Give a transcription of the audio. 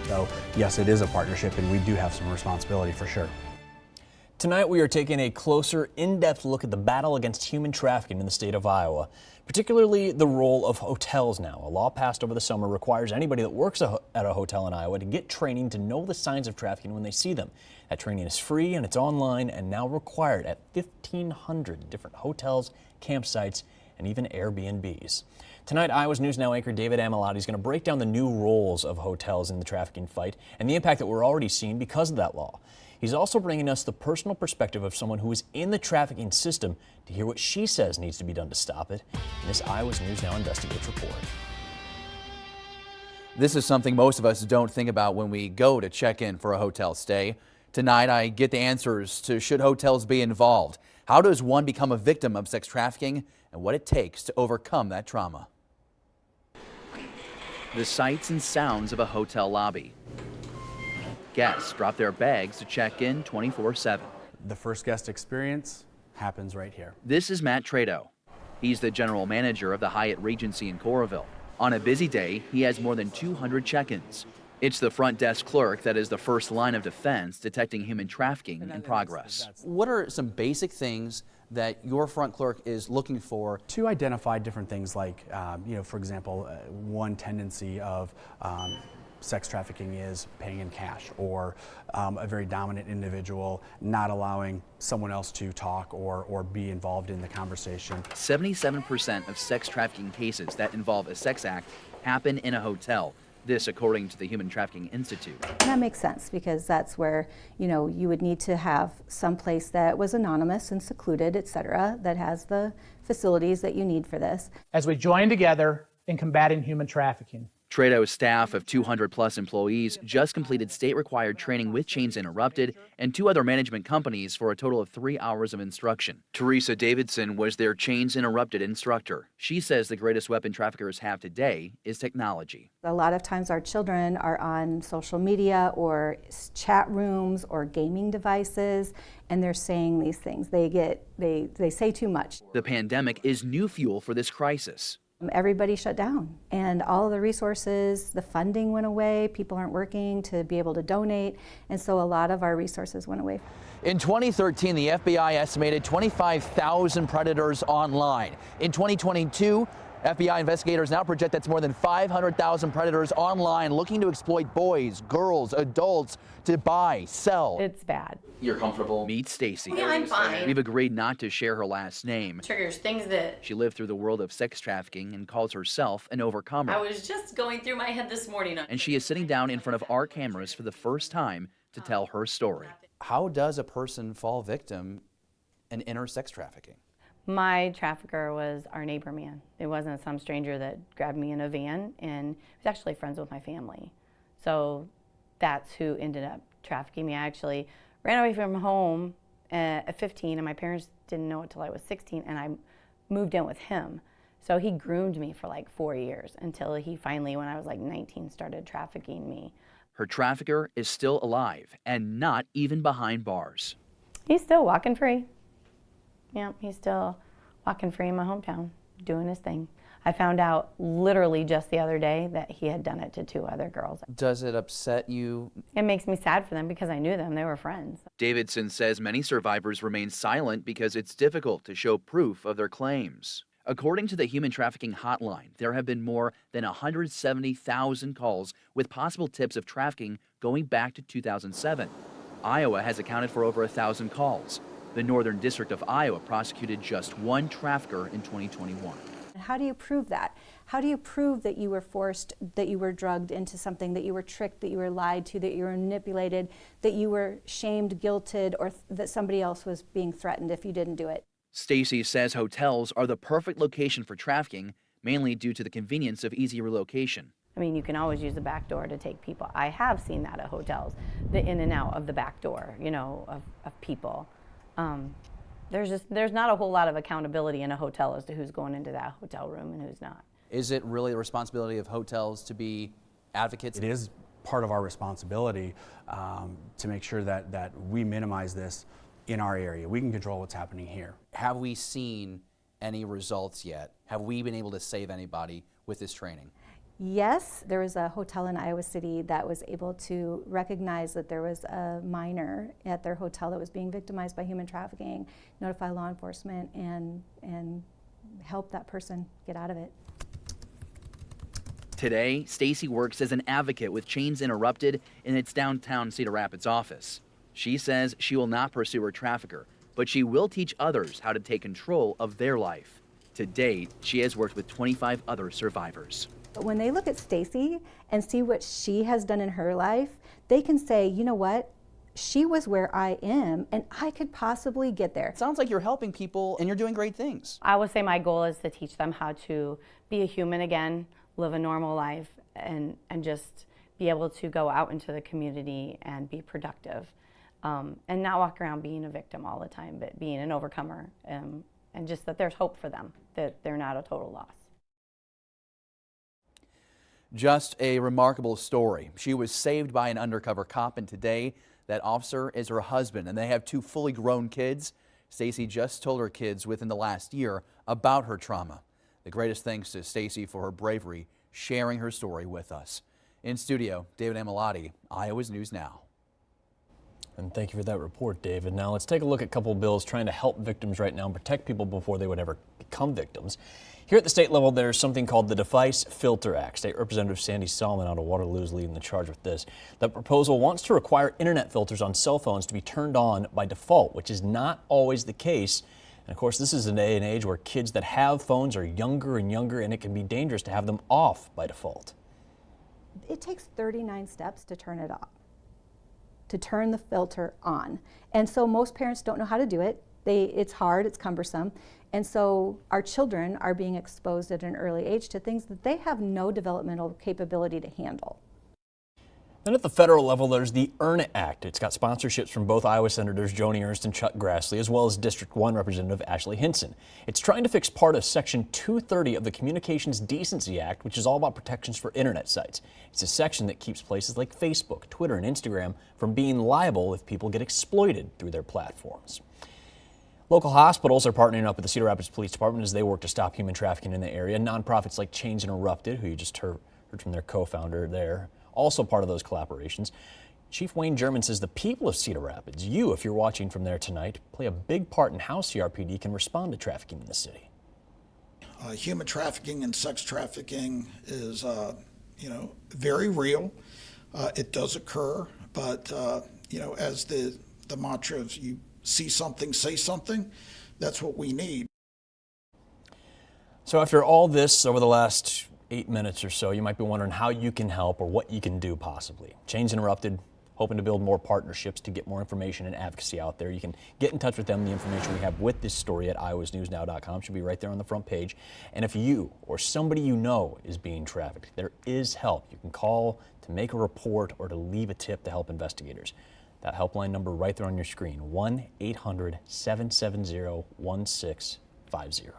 So yes, it is a partnership, and we do have some responsibility for sure. Tonight we are taking a closer, in-depth look at the battle against human trafficking in the state of Iowa, particularly the role of hotels now. A law passed over the summer requires anybody that works at a hotel in Iowa to get training to know the signs of trafficking when they see them. That training is free and it's online and now required at 1,500 different hotels, campsites, and even Airbnbs. Tonight, Iowa's News Now anchor David Amelotti is going to break down the new roles of hotels in the trafficking fight and the impact that we're already seeing because of that law. He's also bringing us the personal perspective of someone who is in the trafficking system to hear what she says needs to be done to stop it in this Iowa's News Now Investigates report. This is something most of us don't think about when we go to check in for a hotel stay. Tonight, I get the answers to should hotels be involved. How does one become a victim of sex trafficking and what it takes to overcome that trauma? The sights and sounds of a hotel lobby. Guests drop their bags to check in 24/7. The first guest experience happens right here. This is Matt Trado. He's the general manager of the Hyatt Regency in Coralville. On a busy day, he has more than 200 check-ins. It's the front desk clerk that is the first line of defense detecting human trafficking in progress. What are some basic things that your front clerk is looking for? To identify different things like, for example, one tendency of sex trafficking is paying in cash, or a very dominant individual not allowing someone else to talk or be involved in the conversation. 77% of sex trafficking cases that involve a sex act happen in a hotel. This according to the Human Trafficking Institute. That makes sense because that's where, you would need to have some place that was anonymous and secluded, et cetera, that has the facilities that you need for this. As we join together in combating human trafficking. Trado's staff of 200 plus employees just completed state-required training with Chains Interrupted and 2 other management companies for a total of 3 hours of instruction. Teresa Davidson was their Chains Interrupted instructor. She says the greatest weapon traffickers have today is technology. A lot of times our children are on social media or chat rooms or gaming devices, and they're saying these things. They say too much. The pandemic is new fuel for this crisis. Everybody shut down, and all of the resources, the funding went away. People aren't working to be able to donate, and so a lot of our resources went away. In 2013, the FBI estimated 25,000 predators online. In 2022, FBI investigators now project that's more than 500,000 predators online looking to exploit boys, girls, adults to buy, sell. It's bad. You're comfortable? Meet Stacy. Yeah, I'm fine. We've agreed not to share her last name. Triggers things that... She lived through the world of sex trafficking and calls herself an overcomer. I was just going through my head this morning. And she is sitting down in front of our cameras for the first time to tell her story. How does a person fall victim and enter sex trafficking? My trafficker was our neighbor man. It wasn't some stranger that grabbed me in a van, and he was actually friends with my family. So that's who ended up trafficking me. I actually ran away from home at 15, and my parents didn't know it till I was 16, and I moved in with him. So he groomed me for like 4 years until he finally, when I was like 19, started trafficking me. Her trafficker is still alive and not even behind bars. He's still walking free. Yeah, he's still walking free in my hometown, doing his thing. I found out literally just the other day that he had done it to 2 other girls. Does it upset you? It makes me sad for them because I knew them. They were friends. Davidson says many survivors remain silent because it's difficult to show proof of their claims. According to the Human Trafficking Hotline, there have been more than 170,000 calls with possible tips of trafficking going back to 2007. Iowa has accounted for over 1,000 calls. The Northern District of Iowa prosecuted just 1 trafficker in 2021. How do you prove that? How do you prove that you were forced, that you were drugged into something, that you were tricked, that you were lied to, that you were manipulated, that you were shamed, guilted, or that somebody else was being threatened if you didn't do it? Stacy says hotels are the perfect location for trafficking, mainly due to the convenience of easy relocation. I mean, you can always use the back door to take people. I have seen that at hotels, the in and out of the back door, of people. There's not a whole lot of accountability in a hotel as to who's going into that hotel room and who's not. Is it really the responsibility of hotels to be advocates? It is part of our responsibility to make sure that we minimize this in our area. We can control what's happening here. Have we seen any results yet? Have we been able to save anybody with this training? Yes, there was a hotel in Iowa City that was able to recognize that there was a minor at their hotel that was being victimized by human trafficking, notify law enforcement, and help that person get out of it. Today, Stacy works as an advocate with Chains Interrupted in its downtown Cedar Rapids office. She says she will not pursue her trafficker, but she will teach others how to take control of their life. To date, she has worked with 25 other survivors. But when they look at Stacy and see what she has done in her life, they can say, you know what? She was where I am, and I could possibly get there. It sounds like you're helping people and you're doing great things. I would say my goal is to teach them how to be a human again, live a normal life, and just be able to go out into the community and be productive. And not walk around being a victim all the time, but being an overcomer, and just that there's hope for them, that they're not a total loss. Just a remarkable story. She was saved by an undercover cop, and today that officer is her husband, and they have 2 fully grown kids. Stacy just told her kids within the last year about her trauma. The greatest thanks to Stacy for her bravery, sharing her story with us. In studio, David Amelotti, Iowa's News Now. And thank you for that report, David. Now let's take a look at a couple of bills trying to help victims right now and protect people before they would ever become victims. Here at the state level, there's something called the Device Filter Act. State Representative Sandy Solomon out of Waterloo is leading the charge with this. The proposal wants to require internet filters on cell phones to be turned on by default, which is not always the case. And of course, this is a day and age where kids that have phones are younger and younger, and it can be dangerous to have them off by default. It takes 39 steps to turn it off, to turn the filter on. And so most parents don't know how to do it. It's hard, it's cumbersome. And so our children are being exposed at an early age to things that they have no developmental capability to handle. Then at the federal level, there's the Erna Act. It's got sponsorships from both Iowa Senators Joni Ernst and Chuck Grassley, as well as District 1 Representative Ashley Hinson. It's trying to fix part of Section 230 of the Communications Decency Act, which is all about protections for internet sites. It's a section that keeps places like Facebook, Twitter, and Instagram from being liable if people get exploited through their platforms. Local hospitals are partnering up with the Cedar Rapids Police Department as they work to stop human trafficking in the area. Nonprofits like Chains Interrupted, who you just heard from their co-founder there, also part of those collaborations. Chief Wayne German says the people of Cedar Rapids, you, if you're watching from there tonight, play a big part in how CRPD can respond to trafficking in the city. Human trafficking and sex trafficking is, very real. It does occur, but, as the mantra of you see something, say something, that's what we need. So after all this over the last 8 minutes or so, you might be wondering how you can help or what you can do possibly. Chains Interrupted, hoping to build more partnerships to get more information and advocacy out there. You can get in touch with them. The information we have with this story at iowasnewsnow.com should be right there on the front page. And if you or somebody you know is being trafficked, there is help. You can call to make a report or to leave a tip to help investigators. That helpline number right there on your screen, 1-800-770-1650.